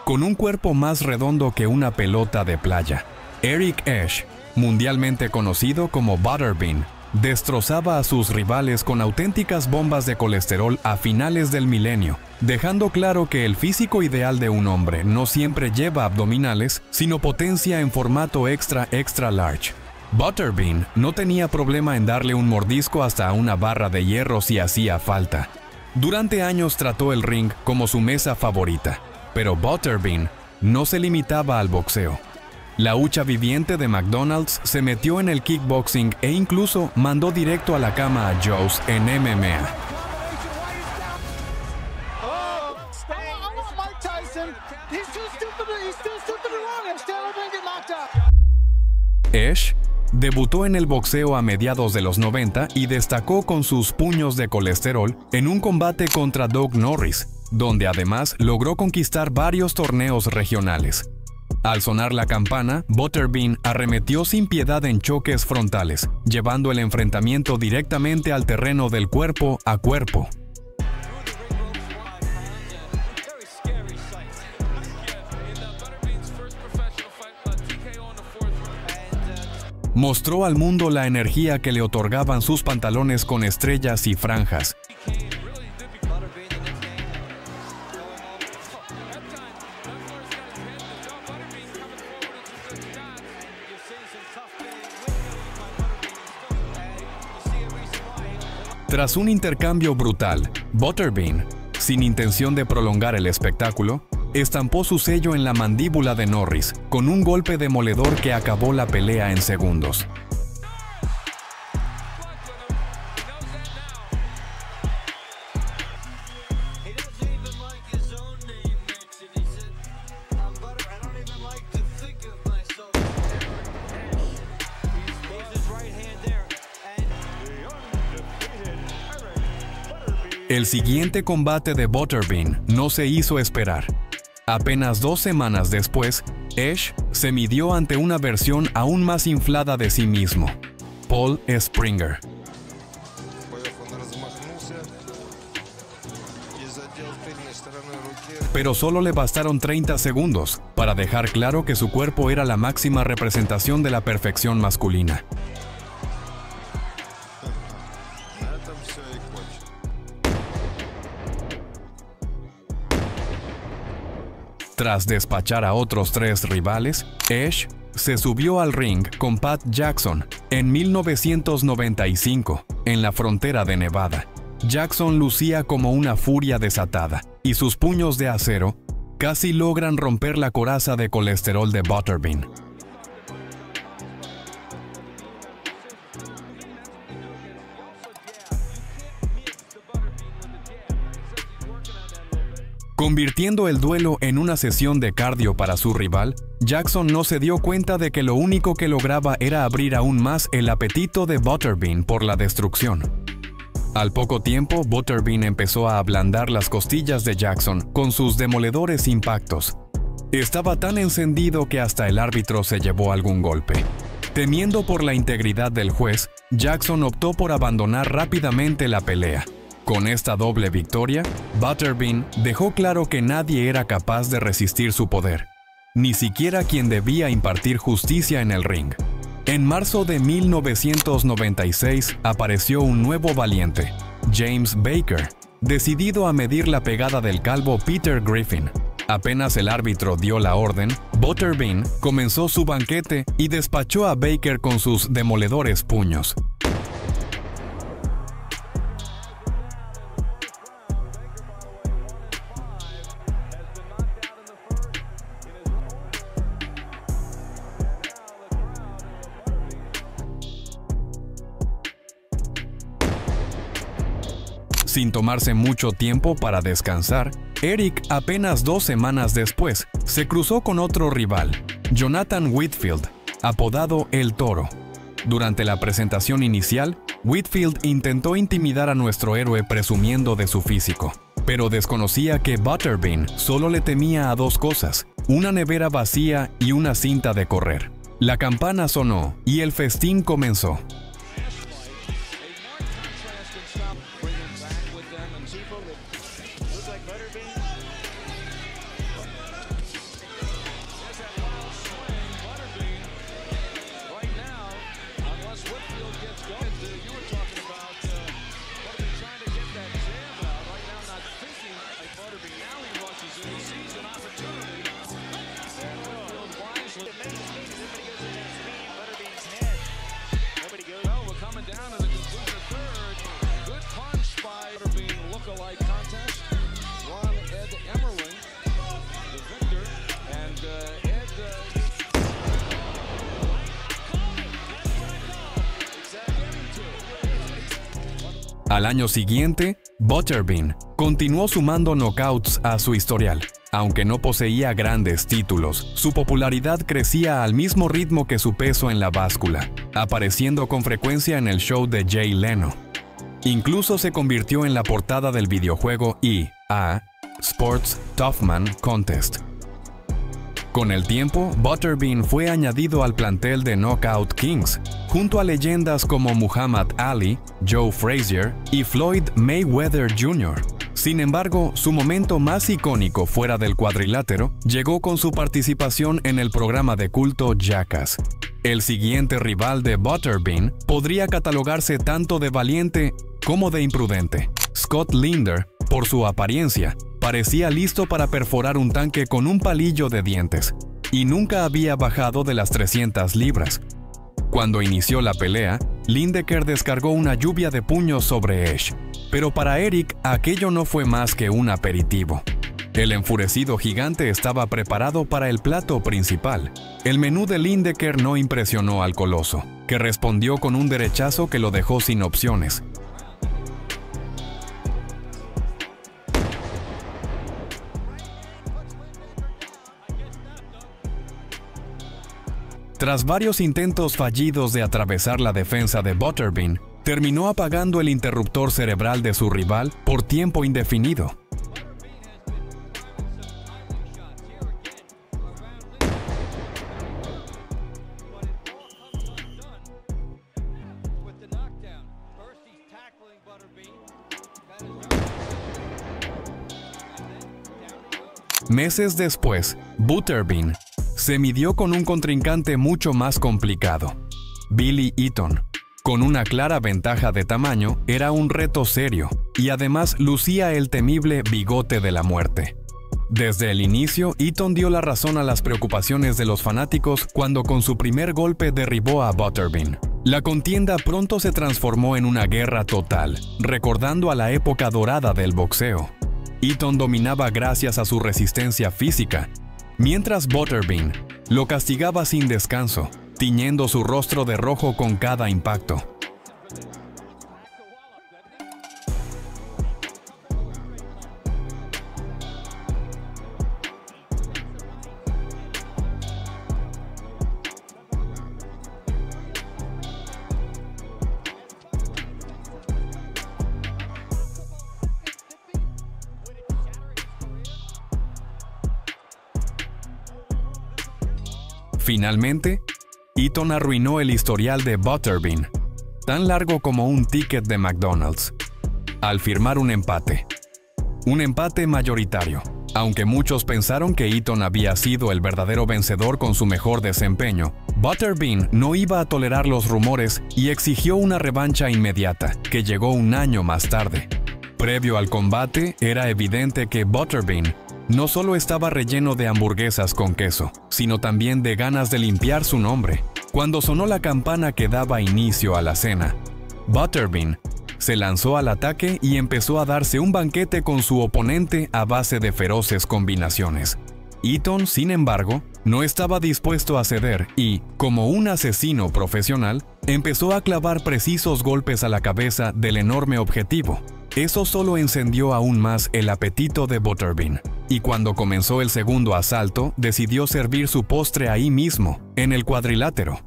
Con un cuerpo más redondo que una pelota de playa, Eric Esch, mundialmente conocido como Butterbean, destrozaba a sus rivales con auténticas bombas de colesterol a finales del milenio, dejando claro que el físico ideal de un hombre no siempre lleva abdominales, sino potencia en formato extra large. Butterbean no tenía problema en darle un mordisco hasta a una barra de hierro si hacía falta. Durante años trató el ring como su mesa favorita, pero Butterbean no se limitaba al boxeo. La hucha viviente de McDonald's se metió en el kickboxing e incluso mandó directo a la cama a Joe's en MMA. Esch debutó en el boxeo a mediados de los 90 y destacó con sus puños de colesterol en un combate contra Doug Norris, donde además logró conquistar varios torneos regionales. Al sonar la campana, Butterbean arremetió sin piedad en choques frontales, llevando el enfrentamiento directamente al terreno del cuerpo a cuerpo. Mostró al mundo la energía que le otorgaban sus pantalones con estrellas y franjas. Tras un intercambio brutal, Butterbean, sin intención de prolongar el espectáculo, estampó su sello en la mandíbula de Norris con un golpe demoledor que acabó la pelea en segundos. El siguiente combate de Butterbean no se hizo esperar. Apenas 2 semanas después, Esch se midió ante una versión aún más inflada de sí mismo, Paul Springer. Pero solo le bastaron 30 segundos para dejar claro que su cuerpo era la máxima representación de la perfección masculina. Tras despachar a otros 3 rivales, Esch se subió al ring con Pat Jackson en 1995, en la frontera de Nevada. Jackson lucía como una furia desatada, y sus puños de acero casi logran romper la coraza de colesterol de Butterbean. Convirtiendo el duelo en una sesión de cardio para su rival, Jackson no se dio cuenta de que lo único que lograba era abrir aún más el apetito de Butterbean por la destrucción. Al poco tiempo, Butterbean empezó a ablandar las costillas de Jackson con sus demoledores impactos. Estaba tan encendido que hasta el árbitro se llevó algún golpe. Temiendo por la integridad del juez, Jackson optó por abandonar rápidamente la pelea. Con esta doble victoria, Butterbean dejó claro que nadie era capaz de resistir su poder, ni siquiera quien debía impartir justicia en el ring. En marzo de 1996 apareció un nuevo valiente, James Baker, decidido a medir la pegada del calvo Peter Griffin. Apenas el árbitro dio la orden, Butterbean comenzó su banquete y despachó a Baker con sus demoledores puños. Sin tomarse mucho tiempo para descansar, Eric apenas 2 semanas después se cruzó con otro rival, Jonathan Whitfield, apodado El Toro. Durante la presentación inicial, Whitfield intentó intimidar a nuestro héroe presumiendo de su físico, pero desconocía que Butterbean solo le temía a 2 cosas, una nevera vacía y una cinta de correr. La campana sonó y el festín comenzó. Al año siguiente, Butterbean continuó sumando knockouts a su historial. Aunque no poseía grandes títulos, su popularidad crecía al mismo ritmo que su peso en la báscula, apareciendo con frecuencia en el show de Jay Leno. Incluso se convirtió en la portada del videojuego EA Sports Toughman Contest. Con el tiempo, Butterbean fue añadido al plantel de Knockout Kings, junto a leyendas como Muhammad Ali, Joe Frazier y Floyd Mayweather Jr. Sin embargo, su momento más icónico fuera del cuadrilátero llegó con su participación en el programa de culto Jackass. El siguiente rival de Butterbean podría catalogarse tanto de valiente como de imprudente. Scott Linder, por su apariencia, parecía listo para perforar un tanque con un palillo de dientes, y nunca había bajado de las 300 libras. Cuando inició la pelea, Lineker descargó una lluvia de puños sobre Edge, pero para Eric aquello no fue más que un aperitivo. El enfurecido gigante estaba preparado para el plato principal. El menú de Lineker no impresionó al coloso, que respondió con un derechazo que lo dejó sin opciones. Tras varios intentos fallidos de atravesar la defensa de Butterbean, terminó apagando el interruptor cerebral de su rival por tiempo indefinido. Meses después, Butterbean se midió con un contrincante mucho más complicado, Billy Eaton. Con una clara ventaja de tamaño, era un reto serio, y además lucía el temible bigote de la muerte. Desde el inicio, Eaton dio la razón a las preocupaciones de los fanáticos cuando con su primer golpe derribó a Butterbean. La contienda pronto se transformó en una guerra total, recordando a la época dorada del boxeo. Eaton dominaba gracias a su resistencia física, mientras Butterbean lo castigaba sin descanso, tiñendo su rostro de rojo con cada impacto. Finalmente, Eaton arruinó el historial de Butterbean, tan largo como un ticket de McDonald's, al firmar un empate. Un empate mayoritario, aunque muchos pensaron que Eaton había sido el verdadero vencedor con su mejor desempeño. Butterbean no iba a tolerar los rumores y exigió una revancha inmediata, que llegó un año más tarde. Previo al combate, era evidente que Butterbean no solo estaba relleno de hamburguesas con queso, sino también de ganas de limpiar su nombre. Cuando sonó la campana que daba inicio a la cena, Butterbean se lanzó al ataque y empezó a darse un banquete con su oponente a base de feroces combinaciones. Eaton, sin embargo, no estaba dispuesto a ceder y, como un asesino profesional, empezó a clavar precisos golpes a la cabeza del enorme objetivo. Eso solo encendió aún más el apetito de Butterbean, y cuando comenzó el segundo asalto, decidió servir su postre ahí mismo, en el cuadrilátero.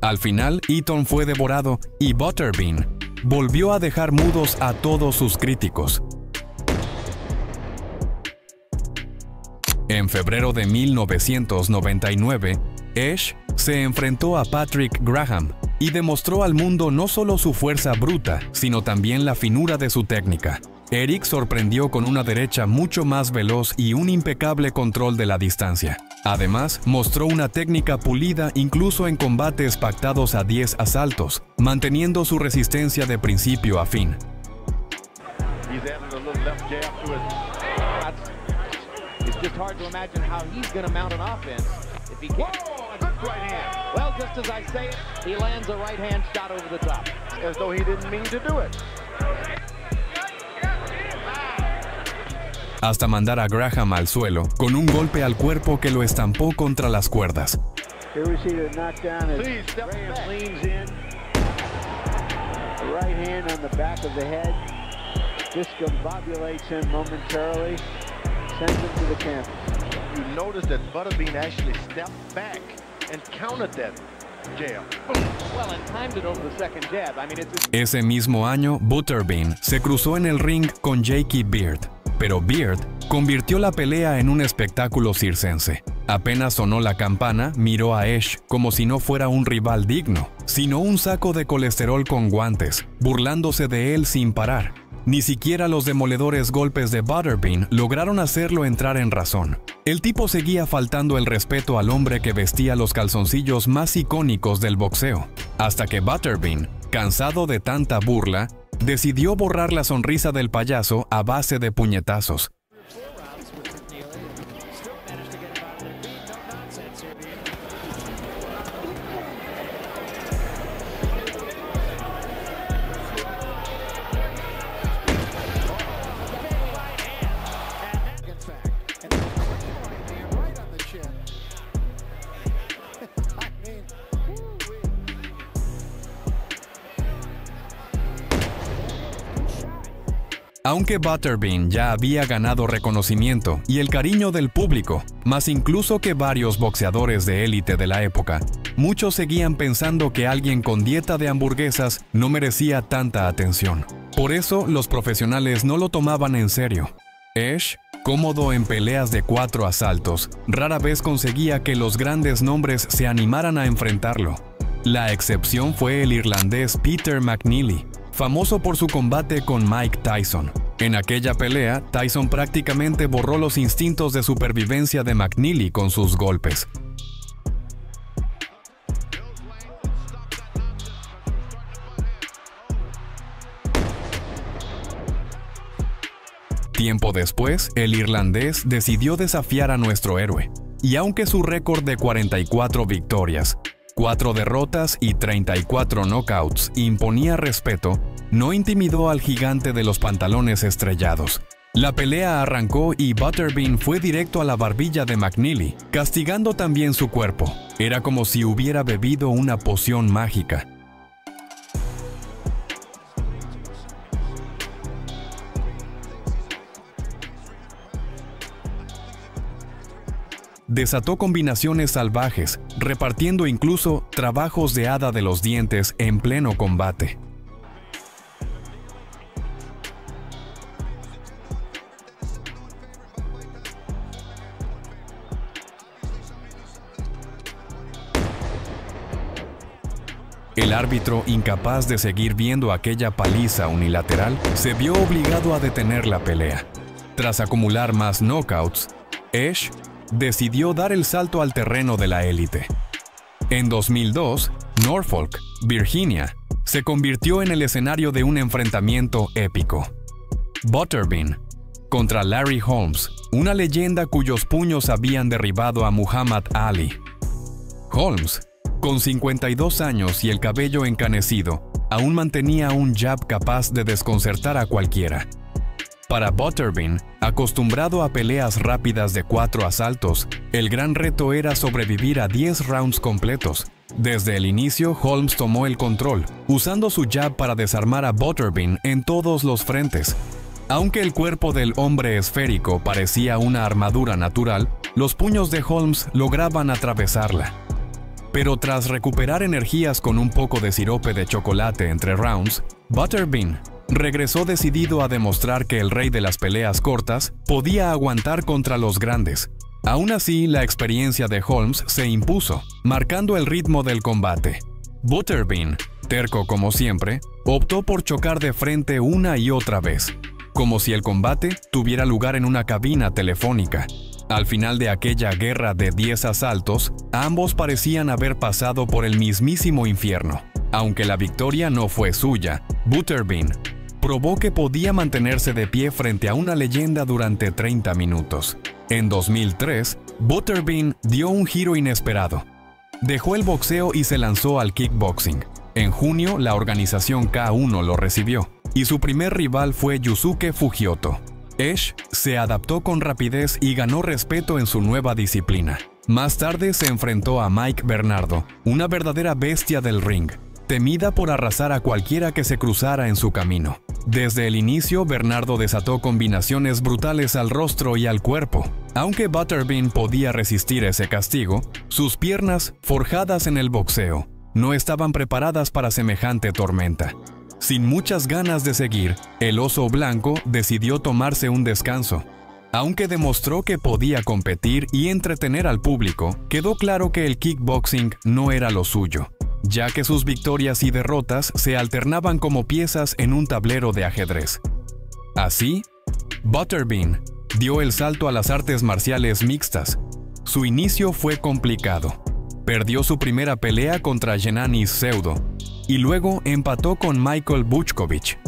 Al final, Eaton fue devorado y Butterbean volvió a dejar mudos a todos sus críticos. En febrero de 1999, Ash se enfrentó a Patrick Graham y demostró al mundo no solo su fuerza bruta, sino también la finura de su técnica. Eric sorprendió con una derecha mucho más veloz y un impecable control de la distancia. Además, mostró una técnica pulida incluso en combates pactados a 10 asaltos, manteniendo su resistencia de principio a fin. Hasta mandar a Graham al suelo con un golpe al cuerpo que lo estampó contra las cuerdas. Ese mismo año, Butterbean se cruzó en el ring con Jakey Beard, pero Beard convirtió la pelea en un espectáculo circense. Apenas sonó la campana, miró a Ash como si no fuera un rival digno, sino un saco de colesterol con guantes, burlándose de él sin parar. Ni siquiera los demoledores golpes de Butterbean lograron hacerlo entrar en razón. El tipo seguía faltando el respeto al hombre que vestía los calzoncillos más icónicos del boxeo, hasta que Butterbean, cansado de tanta burla, decidió borrar la sonrisa del payaso a base de puñetazos. Aunque Butterbean ya había ganado reconocimiento y el cariño del público, más incluso que varios boxeadores de élite de la época, muchos seguían pensando que alguien con dieta de hamburguesas no merecía tanta atención. Por eso, los profesionales no lo tomaban en serio. Ash, cómodo en peleas de 4 asaltos, rara vez conseguía que los grandes nombres se animaran a enfrentarlo. La excepción fue el irlandés Peter McNeely, famoso por su combate con Mike Tyson. En aquella pelea, Tyson prácticamente borró los instintos de supervivencia de McNeely con sus golpes. Tiempo después, el irlandés decidió desafiar a nuestro héroe, y aunque su récord de 44 victorias, 4 derrotas y 34 knockouts imponía respeto, no intimidó al gigante de los pantalones estrellados. La pelea arrancó y Butterbean fue directo a la barbilla de McNeely, castigando también su cuerpo. Era como si hubiera bebido una poción mágica. Desató combinaciones salvajes, repartiendo incluso trabajos de hada de los dientes en pleno combate. El árbitro, incapaz de seguir viendo aquella paliza unilateral, se vio obligado a detener la pelea. Tras acumular más knockouts, Ash decidió dar el salto al terreno de la élite. En 2002, Norfolk, Virginia, se convirtió en el escenario de un enfrentamiento épico. Butterbean contra Larry Holmes, una leyenda cuyos puños habían derribado a Muhammad Ali. Holmes, con 52 años y el cabello encanecido, aún mantenía un jab capaz de desconcertar a cualquiera. Para Butterbean, acostumbrado a peleas rápidas de 4 asaltos, el gran reto era sobrevivir a 10 rounds completos. Desde el inicio, Holmes tomó el control, usando su jab para desarmar a Butterbean en todos los frentes. Aunque el cuerpo del hombre esférico parecía una armadura natural, los puños de Holmes lograban atravesarla. Pero tras recuperar energías con un poco de sirope de chocolate entre rounds, Butterbean regresó decidido a demostrar que el rey de las peleas cortas podía aguantar contra los grandes. Aún así, la experiencia de Holmes se impuso, marcando el ritmo del combate. Butterbean, terco como siempre, optó por chocar de frente una y otra vez, como si el combate tuviera lugar en una cabina telefónica. Al final de aquella guerra de 10 asaltos, ambos parecían haber pasado por el mismísimo infierno. Aunque la victoria no fue suya, Butterbean probó que podía mantenerse de pie frente a una leyenda durante 30 minutos. En 2003, Butterbean dio un giro inesperado. Dejó el boxeo y se lanzó al kickboxing. En junio, la organización K1 lo recibió, y su primer rival fue Yusuke Fujioto. Ash se adaptó con rapidez y ganó respeto en su nueva disciplina. Más tarde se enfrentó a Mike Bernardo, una verdadera bestia del ring, temida por arrasar a cualquiera que se cruzara en su camino. Desde el inicio, Bernardo desató combinaciones brutales al rostro y al cuerpo. Aunque Butterbean podía resistir ese castigo, sus piernas, forjadas en el boxeo, no estaban preparadas para semejante tormenta. Sin muchas ganas de seguir, el oso blanco decidió tomarse un descanso. Aunque demostró que podía competir y entretener al público, quedó claro que el kickboxing no era lo suyo, ya que sus victorias y derrotas se alternaban como piezas en un tablero de ajedrez. Así, Butterbean dio el salto a las artes marciales mixtas. Su inicio fue complicado. Perdió su primera pelea contra Gennady Pseudo y luego empató con Michael Butchkovich.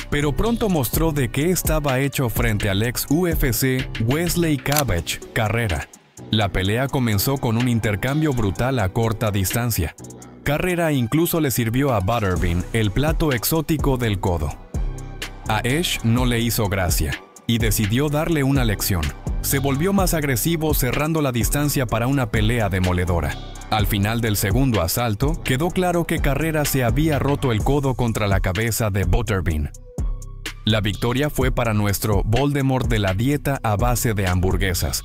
Pero pronto mostró de qué estaba hecho frente al ex UFC Wesley Cabbage Carrera. La pelea comenzó con un intercambio brutal a corta distancia. Carrera incluso le sirvió a Butterbean el plato exótico del codo. A Ash no le hizo gracia y decidió darle una lección. Se volvió más agresivo, cerrando la distancia para una pelea demoledora. Al final del segundo asalto, quedó claro que Carrera se había roto el codo contra la cabeza de Butterbean. La victoria fue para nuestro Voldemort de la dieta a base de hamburguesas.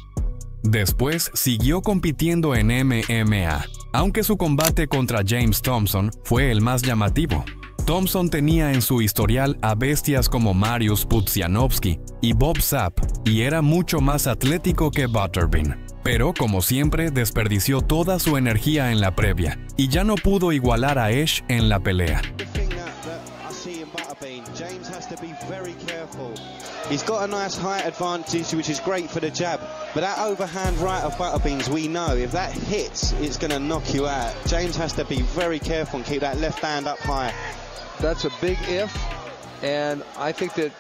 Después siguió compitiendo en MMA, aunque su combate contra James Thompson fue el más llamativo. Thompson tenía en su historial a bestias como Mariusz Pudzianowski y Bob Sapp, y era mucho más atlético que Butterbean. Pero, como siempre, desperdició toda su energía en la previa, y ya no pudo igualar a Ash en la pelea. James has to be very careful. He's got a nice height advantage, which is great for the jab, but that overhand right of Butterbean's, we know if that hits, it's going to knock you out. James has to be very careful and keep that left hand up high. That's a big if, and I think that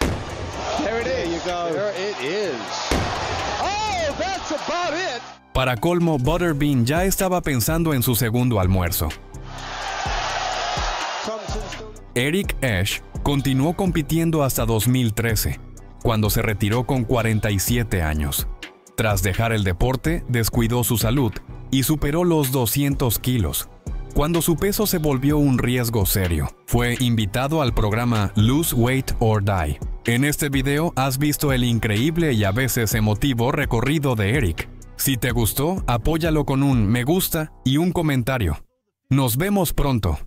there it is. There you go. There it is. Oh, that's about it. Para colmo, Butterbean ya estaba pensando en su segundo almuerzo. Eric Ash continuó compitiendo hasta 2013, cuando se retiró con 47 años. Tras dejar el deporte, descuidó su salud y superó los 200 kilos. Cuando su peso se volvió un riesgo serio, fue invitado al programa Lose Weight or Die. En este video has visto el increíble y a veces emotivo recorrido de Eric. Si te gustó, apóyalo con un me gusta y un comentario. Nos vemos pronto.